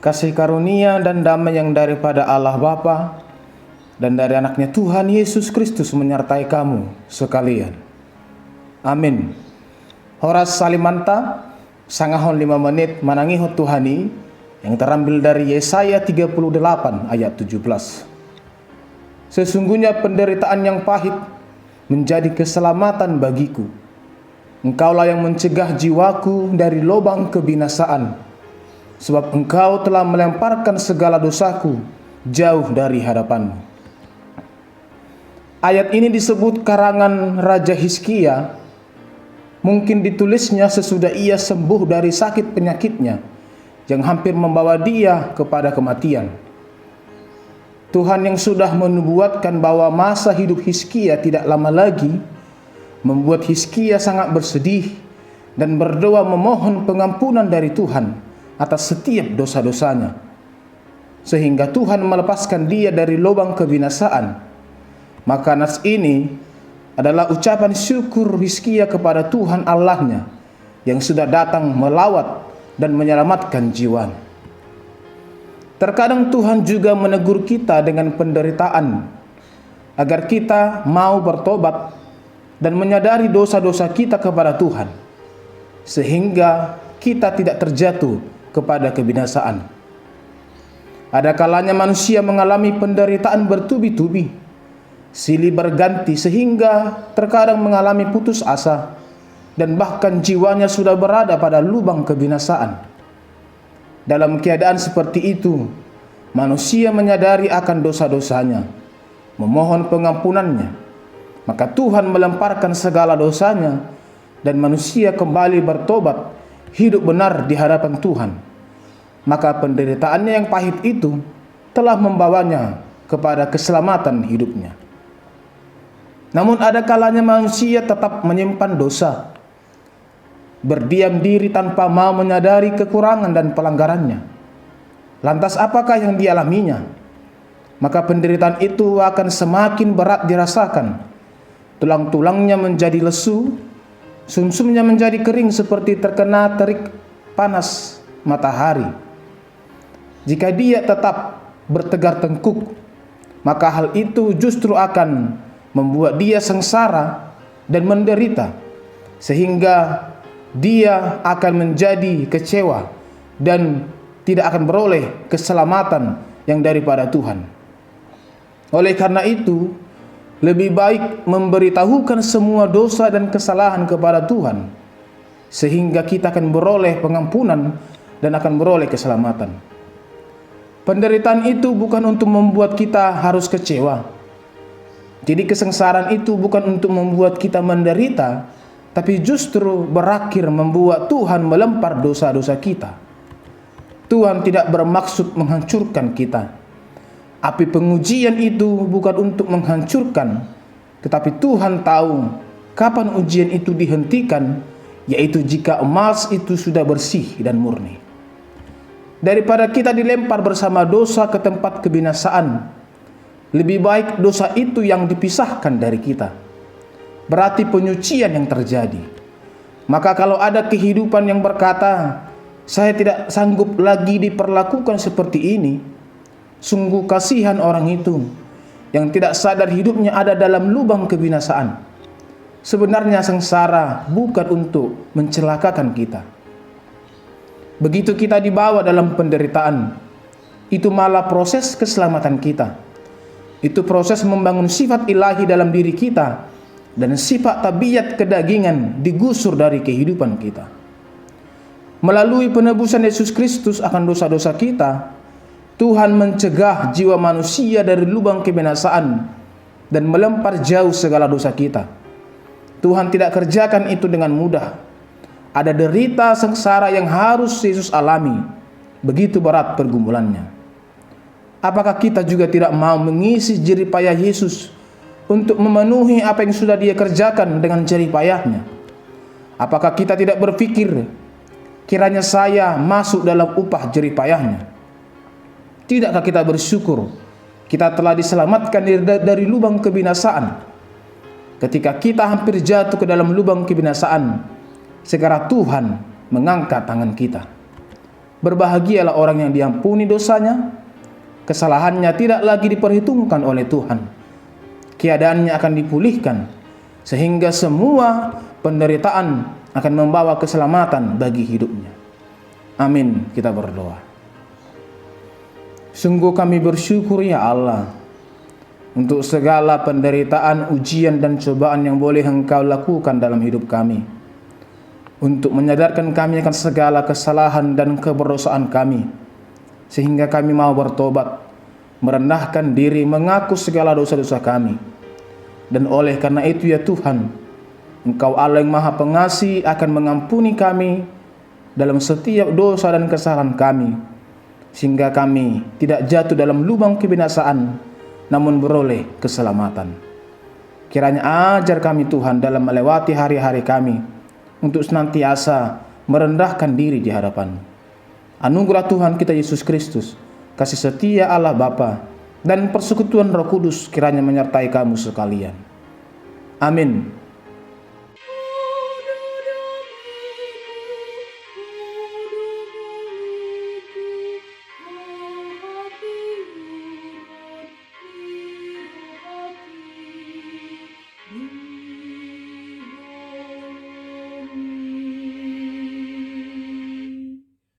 kasih karunia dan damai yang daripada Allah Bapa dan dari anaknya Tuhan Yesus Kristus menyertai kamu sekalian. Amin. Horas salimanta, sangahon 5 menit manangihot Tuhani, yang terambil dari Yesaya 38 ayat 17. Sesungguhnya penderitaan yang pahit menjadi keselamatan bagiku. Engkaulah yang mencegah jiwaku dari lubang kebinasaan, sebab engkau telah melemparkan segala dosaku jauh dari hadapanmu. Ayat ini disebut karangan Raja Hizkia. Mungkin ditulisnya sesudah ia sembuh dari sakit penyakitnya yang hampir membawa dia kepada kematian. Tuhan yang sudah menubuatkan bahwa masa hidup Hizkia tidak lama lagi membuat Hizkia sangat bersedih dan berdoa memohon pengampunan dari Tuhan atas setiap dosa-dosanya, sehingga Tuhan melepaskan dia dari lubang kebinasaan. Maka nas ini adalah ucapan syukur Hizkia kepada Tuhan Allahnya yang sudah datang melawat dan menyelamatkan jiwanya. Terkadang Tuhan juga menegur kita dengan penderitaan agar kita mau bertobat dan menyadari dosa-dosa kita kepada Tuhan, sehingga kita tidak terjatuh kepada kebinasaan. Ada kalanya manusia mengalami penderitaan bertubi-tubi, silih berganti, sehingga terkadang mengalami putus asa dan bahkan jiwanya sudah berada pada lubang kebinasaan. Dalam keadaan seperti itu, manusia menyadari akan dosa-dosanya, memohon pengampunannya, maka Tuhan melemparkan segala dosanya dan manusia kembali bertobat, hidup benar di hadapan Tuhan. Maka penderitaannya yang pahit itu telah membawanya kepada keselamatan hidupnya. Namun ada kalanya manusia tetap menyimpan dosa, berdiam diri tanpa mau menyadari kekurangan dan pelanggarannya. Lantas apakah yang dialaminya? Maka penderitaan itu akan semakin berat dirasakan. Tulang-tulangnya menjadi lesu, sumsumnya menjadi kering seperti terkena terik panas matahari. Jika dia tetap bertegar tengkuk, maka hal itu justru akan membuat dia sengsara dan menderita, sehingga dia akan menjadi kecewa dan tidak akan beroleh keselamatan yang daripada Tuhan. Oleh karena itu, lebih baik memberitahukan semua dosa dan kesalahan kepada Tuhan, sehingga kita akan beroleh pengampunan dan akan beroleh keselamatan. Penderitaan itu bukan untuk membuat kita harus kecewa. Jadi kesengsaraan itu bukan untuk membuat kita menderita, tapi justru berakhir membuat Tuhan melempar dosa-dosa kita. Tuhan tidak bermaksud menghancurkan kita. Api pengujian itu bukan untuk menghancurkan, tetapi Tuhan tahu kapan ujian itu dihentikan, yaitu jika emas itu sudah bersih dan murni. Daripada kita dilempar bersama dosa ke tempat kebinasaan, lebih baik dosa itu yang dipisahkan dari kita. Berarti penyucian yang terjadi. Maka kalau ada kehidupan yang berkata, saya tidak sanggup lagi diperlakukan seperti ini, sungguh kasihan orang itu yang tidak sadar hidupnya ada dalam lubang kebinasaan. Sebenarnya sengsara bukan untuk mencelakakan kita. Begitu kita dibawa dalam penderitaan, itu malah proses keselamatan kita. Itu proses membangun sifat ilahi dalam diri kita, dan sifat tabiat kedagingan digusur dari kehidupan kita. Melalui penebusan Yesus Kristus akan dosa-dosa kita, Tuhan mencegah jiwa manusia dari lubang kebinasaan dan melempar jauh segala dosa kita. Tuhan tidak kerjakan itu dengan mudah. Ada derita sengsara yang harus Yesus alami. Begitu berat pergumulannya. Apakah kita juga tidak mau mengisi jerih payah Yesus untuk memenuhi apa yang sudah Dia kerjakan dengan jerih payahnya? Apakah kita tidak berpikir, kiranya saya masuk dalam upah jerih payahnya? Tidakkah kita bersyukur kita telah diselamatkan dari lubang kebinasaan? Ketika kita hampir jatuh ke dalam lubang kebinasaan, segera Tuhan mengangkat tangan kita. Berbahagialah orang yang diampuni dosanya, kesalahannya tidak lagi diperhitungkan oleh Tuhan. Keadaannya akan dipulihkan, sehingga semua penderitaan akan membawa keselamatan bagi hidupnya. Amin. Kita berdoa. Sungguh kami bersyukur ya Allah untuk segala penderitaan, ujian dan cobaan yang boleh Engkau lakukan dalam hidup kami, untuk menyadarkan kami akan segala kesalahan dan keberdosaan kami, sehingga kami mau bertobat, merendahkan diri, mengaku segala dosa-dosa kami. Dan oleh karena itu ya Tuhan, Engkau Allah yang Maha Pengasih akan mengampuni kami dalam setiap dosa dan kesalahan kami, sehingga kami tidak jatuh dalam lubang kebinasaan, namun beroleh keselamatan. Kiranya ajar kami Tuhan dalam melewati hari-hari kami, untuk senantiasa merendahkan diri di hadapan-Mu. Anugerah Tuhan kita Yesus Kristus, kasih setia Allah Bapa, dan persekutuan Roh Kudus kiranya menyertai kamu sekalian. Amin.